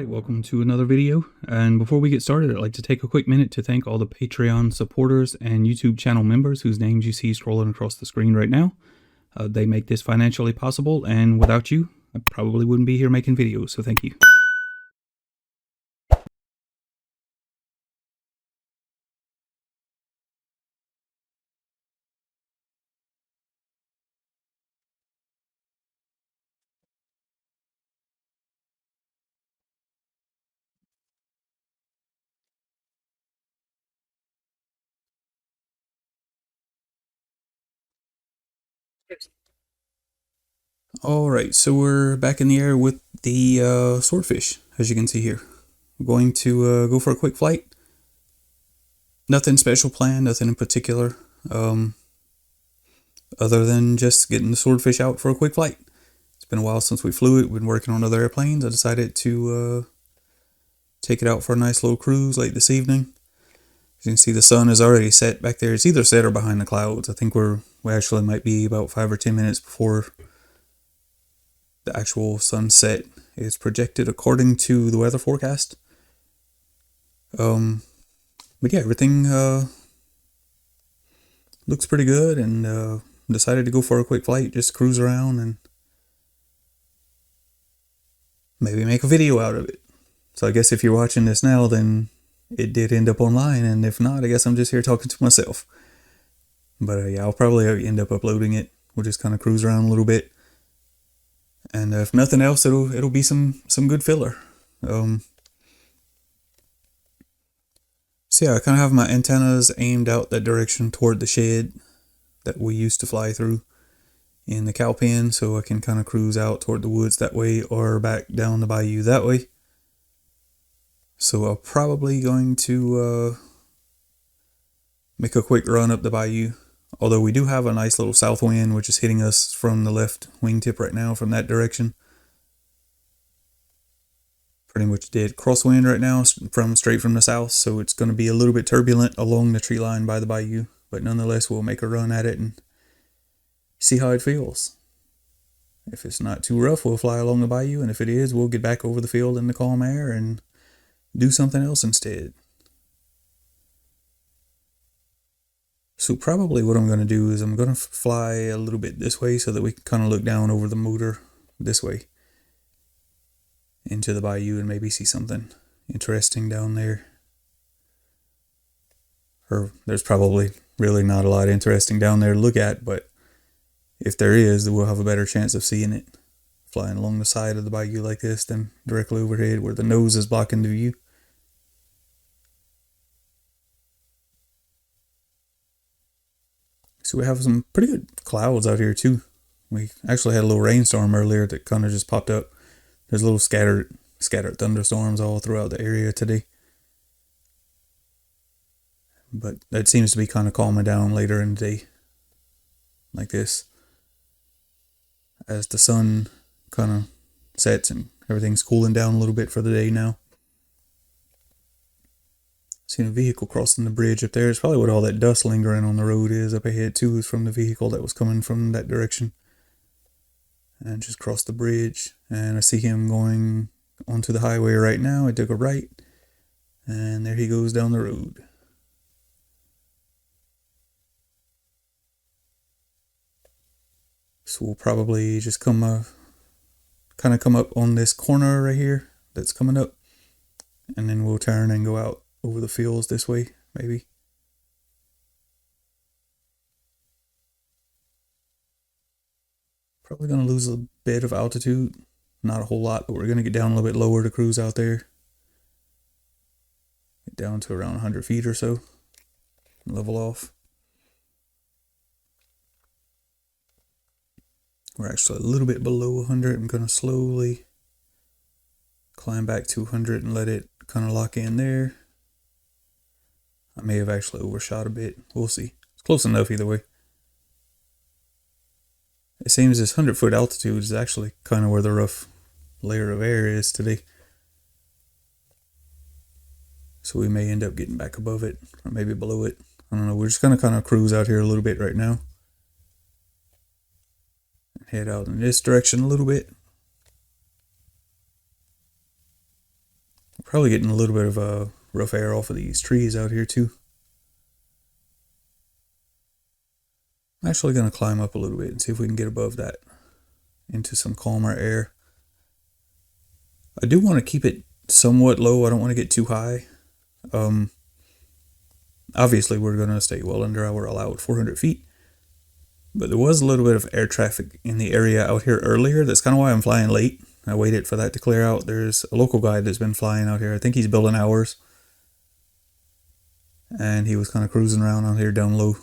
Alright, welcome to another video, and before we get started, I'd like to take a quick minute to thank all the Patreon supporters and YouTube channel members whose names you see scrolling across the screen right now. They make this financially possible, and without you, I probably wouldn't be here making videos, so thank you. Alright, so we're back in the air with the swordfish, as you can see here. I'm going to go for a quick flight. Nothing special planned, nothing in particular, other than just getting the swordfish out for a quick flight. It's been a while since we flew it. We've been working on other airplanes. I decided to take it out for a nice little cruise late this evening. As you can see, the sun is already set back there. It's either set or behind the clouds. I think we actually might be about 5 or 10 minutes before the actual sunset is projected according to the weather forecast. But yeah, everything looks pretty good, and decided to go for a quick flight, just cruise around and maybe make a video out of it. So I guess if you're watching this now, then it did end up online, and if not, I guess I'm just here talking to myself. But yeah, I'll probably end up uploading it. We'll just kind of cruise around a little bit, and if nothing else, it'll be some good filler. So yeah, I kind of have my antennas aimed out that direction toward the shed that we used to fly through in the cow pen, so I can kind of cruise out toward the woods that way or back down the bayou that way. So I'm probably going to make a quick run up the bayou, although we do have a nice little south wind which is hitting us from the left wingtip right now from that direction. Pretty much dead crosswind right now straight from the south, so it's going to be a little bit turbulent along the tree line by the bayou, but nonetheless we'll make a run at it and see how it feels. If it's not too rough, we'll fly along the bayou, and if it is, we'll get back over the field in the calm air and do something else instead. So probably what I'm going to do is I'm going to fly a little bit this way so that we can kind of look down over the motor this way into the bayou and maybe see something interesting down there. Or there's probably really not a lot interesting down there to look at, but if there is, then we'll have a better chance of seeing it flying along the side of the bayou like this than directly overhead where the nose is blocking the view. So we have some pretty good clouds out here too. We actually had a little rainstorm earlier that kind of just popped up. There's little scattered thunderstorms all throughout the area today. But that seems to be kind of calming down later in the day, like this, as the sun kind of sets and everything's cooling down a little bit for the day now. Seen a vehicle crossing the bridge up there. It's probably what all that dust lingering on the road is up ahead too, is from the vehicle that was coming from that direction. And just crossed the bridge, and I see him going onto the highway right now. I took a right, and there he goes down the road. So we'll probably just come up on this corner right here that's coming up, and then we'll turn and go out over the fields this way, maybe. Probably going to lose a bit of altitude. Not a whole lot, but we're going to get down a little bit lower to cruise out there. Get down to around 100 feet or so. Level off. We're actually a little bit below 100. I'm going to slowly climb back to 100 and let it kind of lock in there. I may have actually overshot a bit. We'll see. It's close enough either way. It seems this 100-foot altitude is actually kind of where the rough layer of air is today. So we may end up getting back above it, or maybe below it. I don't know. We're just going to kind of cruise out here a little bit right now. Head out in this direction a little bit. Probably getting a little bit of a rough air off of these trees out here too. I'm actually going to climb up a little bit and see if we can get above that into some calmer air. I do want to keep it somewhat low. I don't want to get too high. Obviously, we're going to stay well under our allowed 400 feet. But there was a little bit of air traffic in the area out here earlier. That's kind of why I'm flying late. I waited for that to clear out. There's a local guy that's been flying out here. I think he's building hours. And he was kind of cruising around out here down low.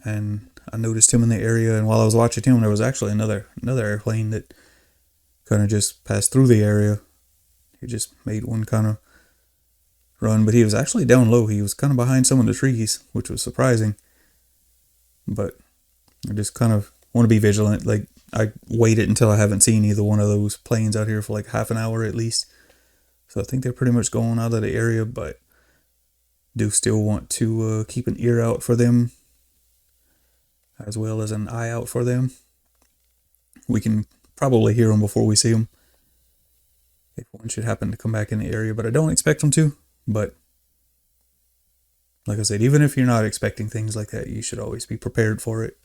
And I noticed him in the area. And while I was watching him, there was actually another airplane that kind of just passed through the area. He just made one kind of run. But he was actually down low. He was kind of behind some of the trees, which was surprising. But I just kind of want to be vigilant. Like, I waited until I haven't seen either one of those planes out here for like half an hour at least. So I think they're pretty much going out of the area, but do still want to keep an ear out for them as well as an eye out for them. We can probably hear them before we see them if one should happen to come back in the area, but I don't expect them to. But like I said, even if you're not expecting things like that, you should always be prepared for it.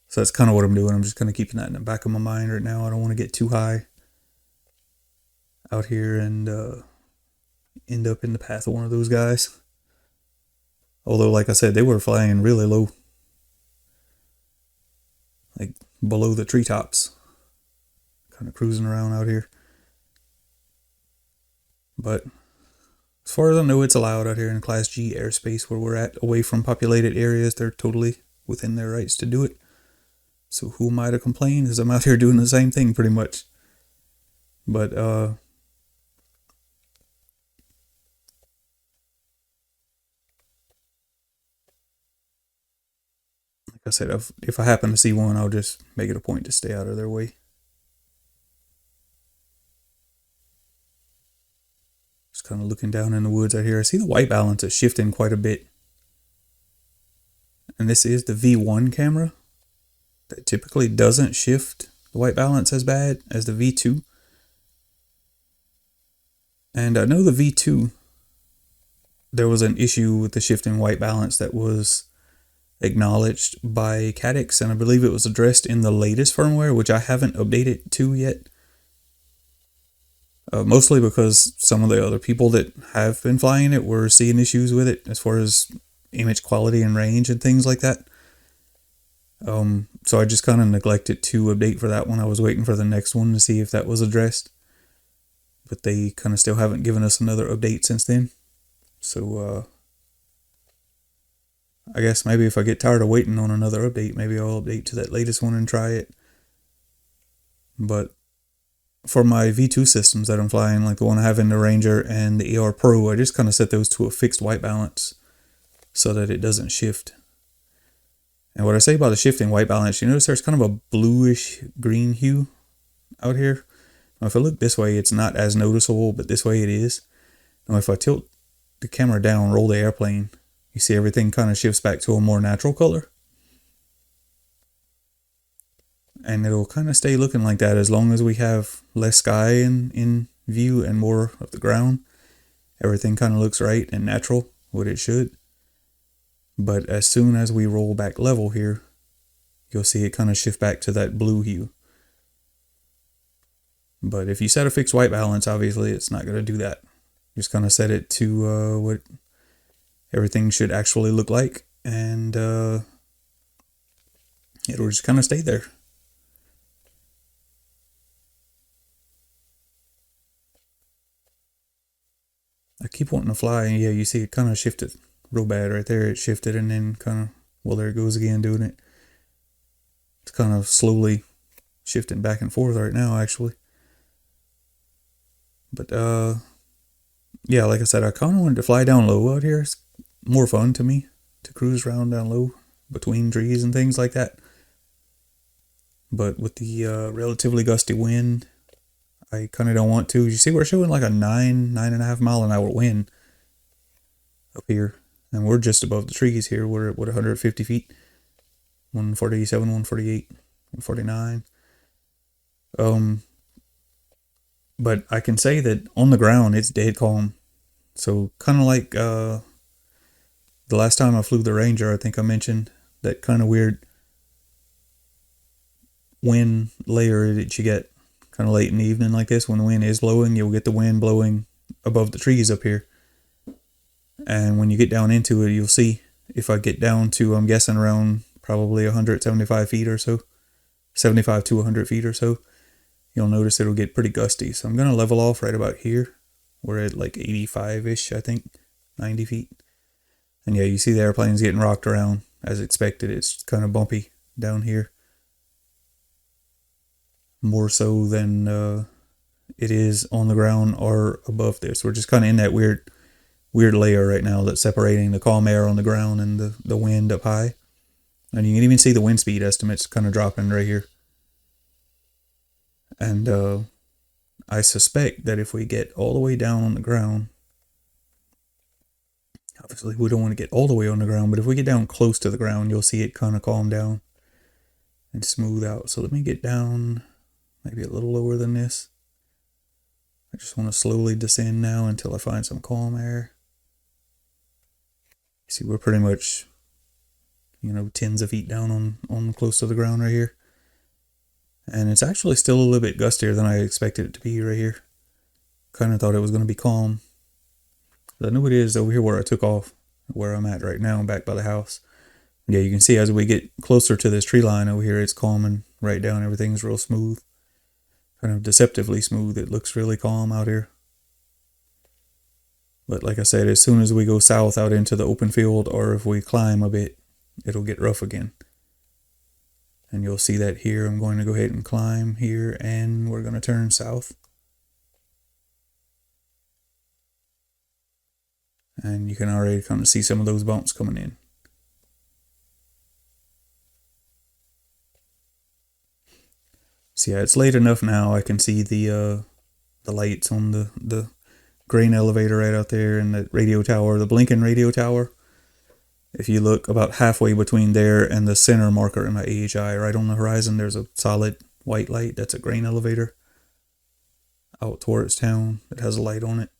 So that's kind of what I'm doing. I'm just kind of keeping that in the back of my mind right now. I don't want to get too high out here and end up in the path of one of those guys. Although, like I said, they were flying really low. Like below the treetops. Kind of cruising around out here. But as far as I know, it's allowed out here in Class G airspace where we're at, away from populated areas. They're totally within their rights to do it. So who am I to complain? Because I'm out here doing the same thing pretty much. But like I said, if I happen to see one, I'll just make it a point to stay out of their way. Just kind of looking down in the woods out here. I see the white balance is shifting quite a bit. And this is the V1 camera. That typically doesn't shift the white balance as bad as the V2. And I know the V2, there was an issue with the shifting white balance that was acknowledged by Caddx, and I believe it was addressed in the latest firmware, which I haven't updated to yet. Mostly because some of the other people that have been flying it were seeing issues with it as far as image quality and range and things like that. So I just kind of neglected to update for that one. I was waiting for the next one to see if that was addressed. But they kind of still haven't given us another update since then. So, I guess maybe if I get tired of waiting on another update, maybe I'll update to that latest one and try it. But for my V2 systems that I'm flying, like the one I have in the Ranger and the AR Pro, I just kind of set those to a fixed white balance so that it doesn't shift. And what I say about the shifting white balance, you notice there's kind of a bluish green hue out here. Now, if I look this way, it's not as noticeable, but this way it is. Now, if I tilt the camera down, roll the airplane, you see everything kind of shifts back to a more natural color. And it'll kind of stay looking like that as long as we have less sky in view and more of the ground. Everything kind of looks right and natural, what it should. But as soon as we roll back level here, you'll see it kind of shift back to that blue hue. But if you set a fixed white balance, obviously it's not going to do that. Just kind of set it to what everything should actually look like, and it'll just kind of stay there. I keep wanting to fly, and yeah, you see it kind of shifted real bad right there. It shifted and then kind of, well, there it goes again doing it. It's kind of slowly shifting back and forth right now, actually. But yeah, like I said, I kind of wanted to fly down low out here. It's more fun to me to cruise around down low between trees and things like that. But with the relatively gusty wind, I kind of don't want to. You see, we're showing like a 9.5 mile an hour wind up here. And we're just above the trees here. We're at, what, 150 feet? 147, 148, 149. But I can say that on the ground it's dead calm. So kind of like the last time I flew the Ranger, I think I mentioned that kind of weird wind layer that you get kind of late in the evening like this. When the wind is blowing, you'll get the wind blowing above the trees up here. And when you get down into it, you'll see if I get down to, I'm guessing around probably 175 feet or so, 75 to 100 feet or so, you'll notice it'll get pretty gusty. So I'm going to level off right about here. We're at like 85-ish, I think, 90 feet. And yeah, you see the airplane's getting rocked around as expected. It's kind of bumpy down here. More so than it is on the ground or above this. We're just kind of in that weird layer right now that's separating the calm air on the ground and the wind up high. And you can even see the wind speed estimates kind of dropping right here. And I suspect that if we get all the way down on the ground, obviously we don't want to get all the way on the ground, but if we get down close to the ground, you'll see it kind of calm down and smooth out. So let me get down maybe a little lower than this. I just want to slowly descend now until I find some calm air. See, we're pretty much, tens of feet down on close to the ground right here. And it's actually still a little bit gustier than I expected it to be right here. Kind of thought it was going to be calm. But I know it is over here where I took off, where I'm at right now, back by the house. Yeah, you can see as we get closer to this tree line over here, it's calming right down. Everything's real smooth. Kind of deceptively smooth. It looks really calm out here. But like I said, as soon as we go south out into the open field, or if we climb a bit, it'll get rough again. And you'll see that here. I'm going to go ahead and climb here, and we're going to turn south. And you can already kind of see some of those bumps coming in. So yeah, it's late enough now. I can see the lights on the grain elevator right out there, and the radio tower, the blinking radio tower. If you look about halfway between there and the center marker in my AHI, right on the horizon, there's a solid white light. That's a grain elevator out towards town that has a light on it.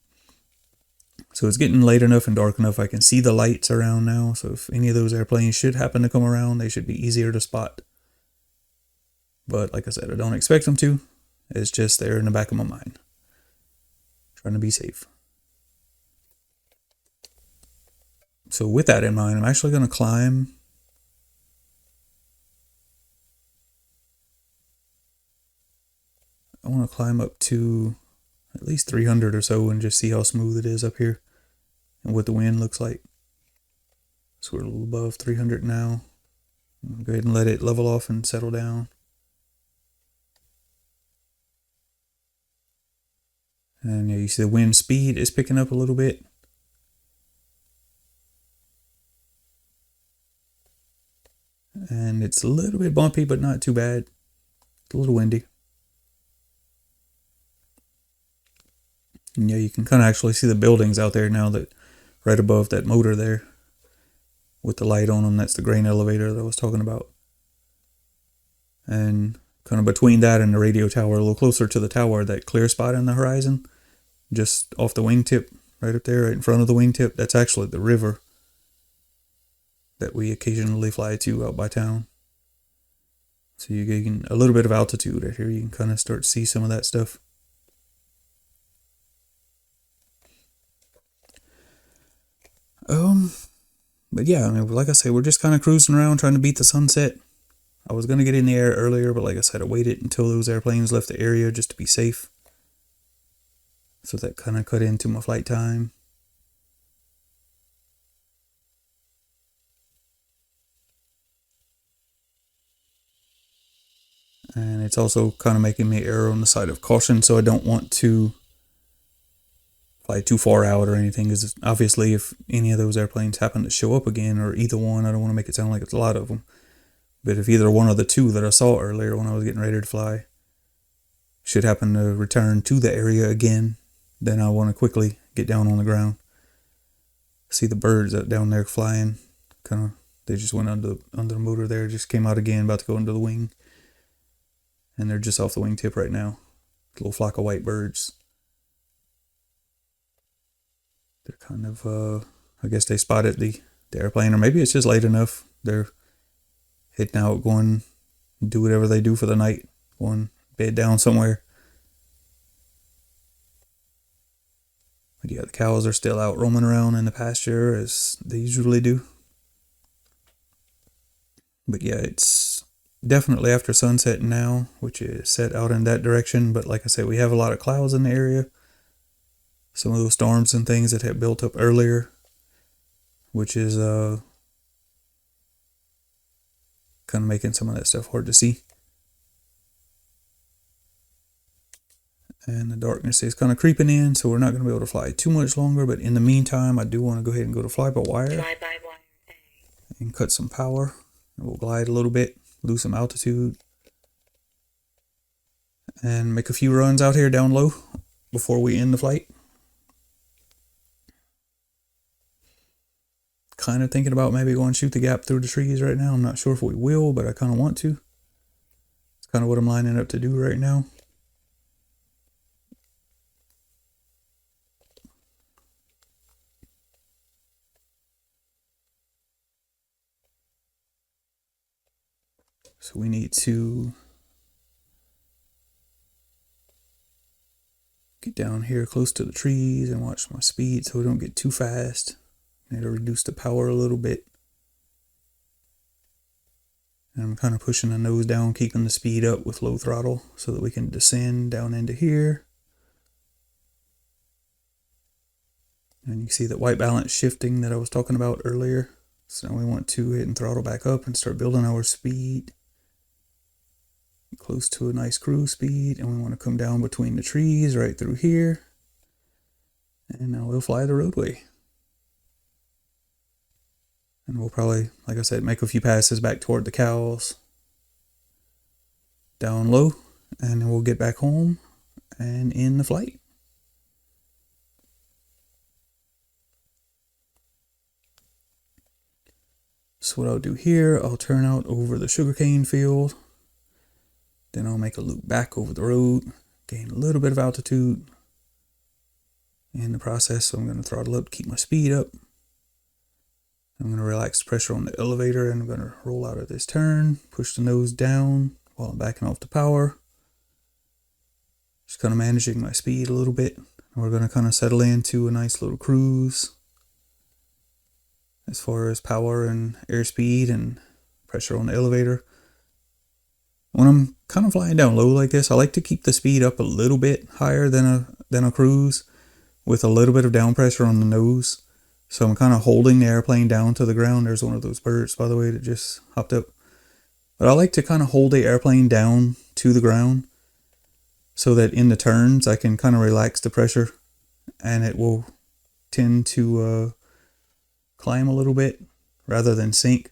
So it's getting late enough and dark enough I can see the lights around now. So if any of those airplanes should happen to come around, they should be easier to spot. But like I said, I don't expect them to. It's just there in the back of my mind. Trying to be safe. So with that in mind, I'm actually going to climb. I want to climb up to at least 300 or so and just see how smooth it is up here and what the wind looks like. So we're a little above 300 now. I'll go ahead and let it level off and settle down. And yeah, you see the wind speed is picking up a little bit. And it's a little bit bumpy, but not too bad. It's a little windy. And yeah, you can kind of actually see the buildings out there now, that right above that motor there with the light on them. That's the grain elevator that I was talking about. And kind of between that and the radio tower, a little closer to the tower, that clear spot in the horizon, just off the wingtip, right up there, right in front of the wingtip, that's actually the river that we occasionally fly to out by town. So you get a little bit of altitude right here. You can kind of start to see some of that stuff. But yeah, I mean, like I said, we're just kind of cruising around trying to beat the sunset. I was going to get in the air earlier, but like I said, I waited until those airplanes left the area just to be safe. So that kind of cut into my flight time. And it's also kind of making me err on the side of caution, so I don't want to fly too far out or anything, because obviously if any of those airplanes happen to show up again, or either one, I don't want to make it sound like it's a lot of them, but if either one of the two that I saw earlier when I was getting ready to fly should happen to return to the area again, then I want to quickly get down on the ground. See the birds out down there flying, kind of, they just went under the motor there, just came out again, about to go into the wing, and they're just off the wingtip right now. little flock of white birds. They're kind of, I guess they spotted the airplane, or maybe it's just late enough. They're heading out, going do whatever they do for the night, going bed down somewhere. But yeah, the cows are still out roaming around in the pasture as they usually do. But yeah, it's definitely after sunset now, which is set out in that direction. But like I said, we have a lot of clouds in the area. Some of those storms and things that had built up earlier, which is kind of making some of that stuff hard to see. And the darkness is kind of creeping in, so we're not going to be able to fly too much longer. But in the meantime, I do want to go ahead and go to fly-by-wire and cut some power. And we'll glide a little bit, lose some altitude, and make a few runs out here down low before we end the flight. Kind of thinking about maybe going shoot the gap through the trees right now. I'm not sure if we will, but I kind of want to. It's kind of what I'm lining up to do right now. So we need to get down here close to the trees and watch my speed so we don't get too fast. Need to reduce the power a little bit. And I'm kind of pushing the nose down, keeping the speed up with low throttle so that we can descend down into here. And you see that white balance shifting that I was talking about earlier. So now we want to hit and throttle back up and start building our speed. Close to a nice cruise speed, and we want to come down between the trees right through here. And now we'll fly the roadway. And we'll probably, like I said, make a few passes back toward the cows. Down low, and then we'll get back home and end the flight. So what I'll do here, I'll turn out over the sugarcane field. Then I'll make a loop back over the road, gain a little bit of altitude in the process. So I'm going to throttle up, keep my speed up. I'm going to relax the pressure on the elevator, and I'm going to roll out of this turn, push the nose down while I'm backing off the power. Just kind of managing my speed a little bit. And we're going to kind of settle into a nice little cruise as far as power and airspeed and pressure on the elevator. When I'm kind of flying down low like this, I like to keep the speed up a little bit higher than a cruise with a little bit of down pressure on the nose. So I'm kind of holding the airplane down to the ground. There's one of those birds, by the way, that just hopped up. But I like to kind of hold the airplane down to the ground so that in the turns I can kind of relax the pressure and it will tend to climb a little bit rather than sink.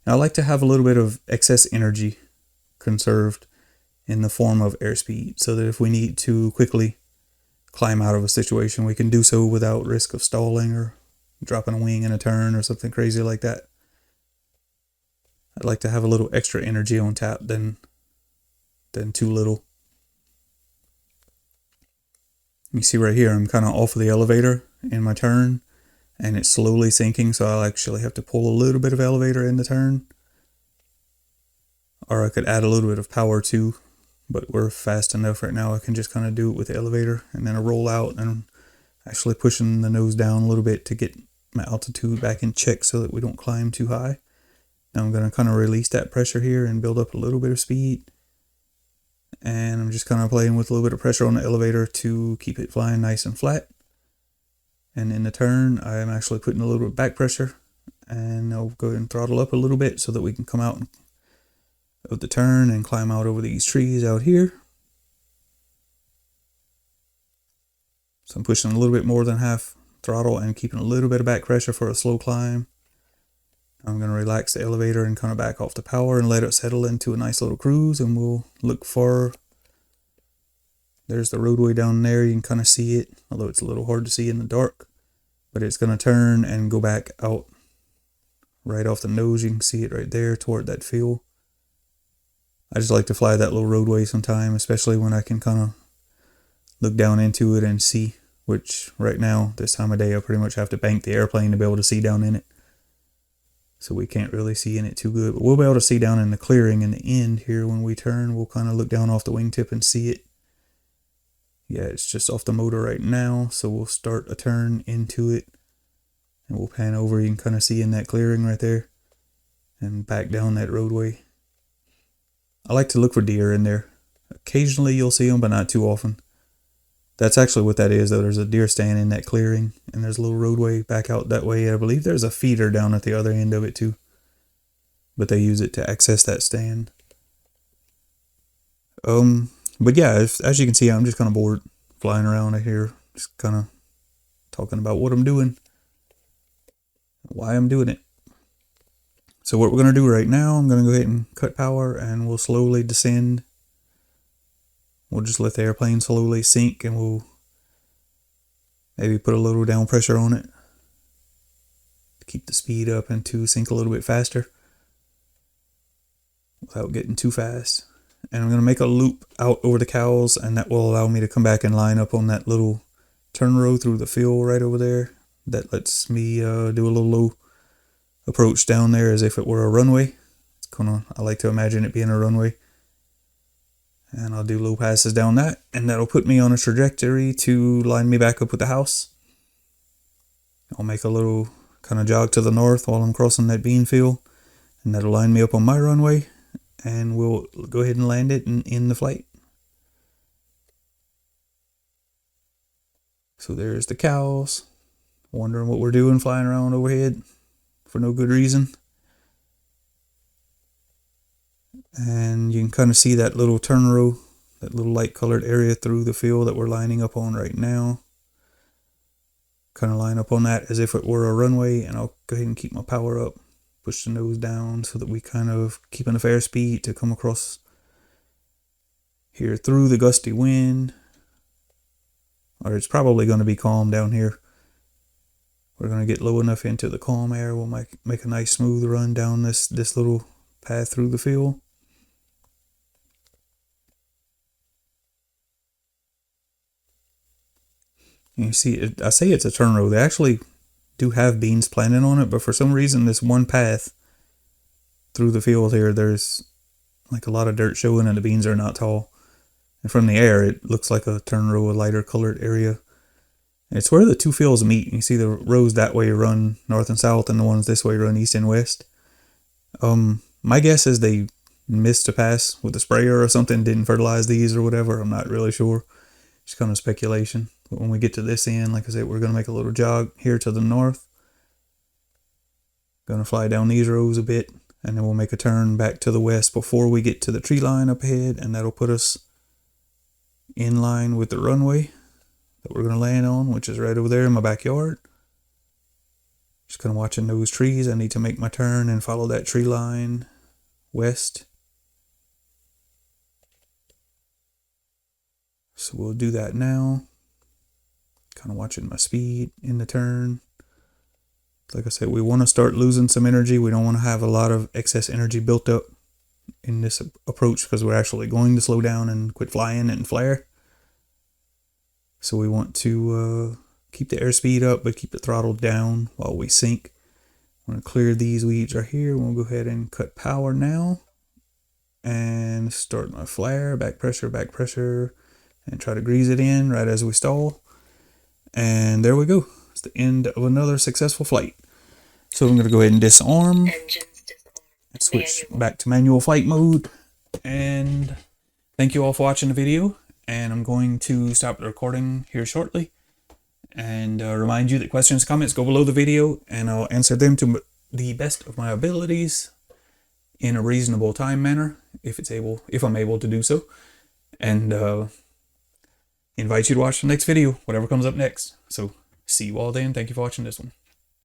And I like to have a little bit of excess energy conserved in the form of airspeed so that if we need to quickly climb out of a situation, we can do so without risk of stalling or dropping a wing in a turn or something crazy like that. I'd like to have a little extra energy on tap than too little. You see right here, I'm kind of off of the elevator in my turn and it's slowly sinking, so I'll actually have to pull a little bit of elevator in the turn. Or I could add a little bit of power too, but we're fast enough right now. I can just kind of do it with the elevator and then I roll out and actually pushing the nose down a little bit to get my altitude back in check so that we don't climb too high. Now I'm going to kind of release that pressure here and build up a little bit of speed. And I'm just kind of playing with a little bit of pressure on the elevator to keep it flying nice and flat. And in the turn, I'm actually putting a little bit of back pressure. And I'll go ahead and throttle up a little bit so that we can come out of the turn and climb out over these trees out here. So I'm pushing a little bit more than half throttle and keeping a little bit of back pressure for a slow climb. I'm going to relax the elevator and kind of back off the power and let it settle into a nice little cruise, and we'll look for, there's the roadway down there. You can kind of see it, although it's a little hard to see in the dark, but it's going to turn and go back out right off the nose. You can see it right there toward that field. I just like to fly that little roadway sometime, especially when I can kind of look down into it and see, which right now, this time of day, I pretty much have to bank the airplane to be able to see down in it. So we can't really see in it too good, but we'll be able to see down in the clearing in the end here when we turn. We'll kind of look down off the wingtip and see it. Yeah, it's just off the motor right now, so we'll start a turn into it. And we'll pan over, you can kind of see in that clearing right there. And back down that roadway. I like to look for deer in there. Occasionally you'll see them, but not too often. That's actually what that is, though. There's a deer stand in that clearing, and there's a little roadway back out that way. I believe there's a feeder down at the other end of it, too. But they use it to access that stand. But yeah, as you can see, I'm just kind of bored flying around out here, just kind of talking about what I'm doing, why I'm doing it. So what we're going to do right now, I'm going to go ahead and cut power, and we'll slowly descend. We'll just let the airplane slowly sink, and we'll maybe put a little down pressure on it to keep the speed up and to sink a little bit faster without getting too fast. And I'm going to make a loop out over the cows, and that will allow me to come back and line up on that little turn row through the field right over there. That lets me do a little low approach down there as if it were a runway. I like to imagine it being a runway. And I'll do low passes down that, and that'll put me on a trajectory to line me back up with the house. I'll make a little kind of jog to the north while I'm crossing that bean field, and that'll line me up on my runway, and we'll go ahead and land it and end the flight. So there's the cows, wondering what we're doing flying around overhead for no good reason. And you can kind of see that little turn row, that little light colored area through the field that we're lining up on right now. Kind of line up on that as if it were a runway, and I'll go ahead and keep my power up, push the nose down so that we kind of keep an fair speed to come across here through the gusty wind. Or it's probably going to be calm down here. We're going to get low enough into the calm air. We'll make a nice smooth run down this little path through the field. You see, I say it's a turn row. They actually do have beans planted on it, but for some reason, this one path through the field here, there's like a lot of dirt showing, and the beans are not tall. And from the air, it looks like a turn row, a lighter colored area. And it's where the two fields meet. You see the rows that way run north and south, and the ones this way run east and west. My guess is they missed a pass with a sprayer or something, didn't fertilize these or whatever. I'm not really sure. Just kind of speculation. But when we get to this end, like I said, we're going to make a little jog here to the north. Going to fly down these rows a bit, and then we'll make a turn back to the west before we get to the tree line up ahead, and that'll put us in line with the runway that we're going to land on, which is right over there in my backyard. Just kind of watching those trees. I need to make my turn and follow that tree line west. So we'll do that now. Kind of watching my speed in the turn. Like I said, we want to start losing some energy. We don't want to have a lot of excess energy built up in this approach, because we're actually going to slow down and quit flying and flare. So we want to keep the airspeed up, but keep the throttle down while we sink. I'm going to clear these weeds right here. We'll go ahead and cut power now. And start my flare, back pressure, and try to grease it in right as we stall. And there we go. It's the end of another successful flight. So I'm going to go ahead and disarm. And switch back to manual flight mode. And thank you all for watching the video. And I'm going to stop the recording here shortly. And remind you that questions and comments go below the video, and I'll answer them to the best of my abilities in a reasonable time manner, if I'm able to do so. And invite you to watch the next video, whatever comes up next. So see you all then. Thank you for watching this one.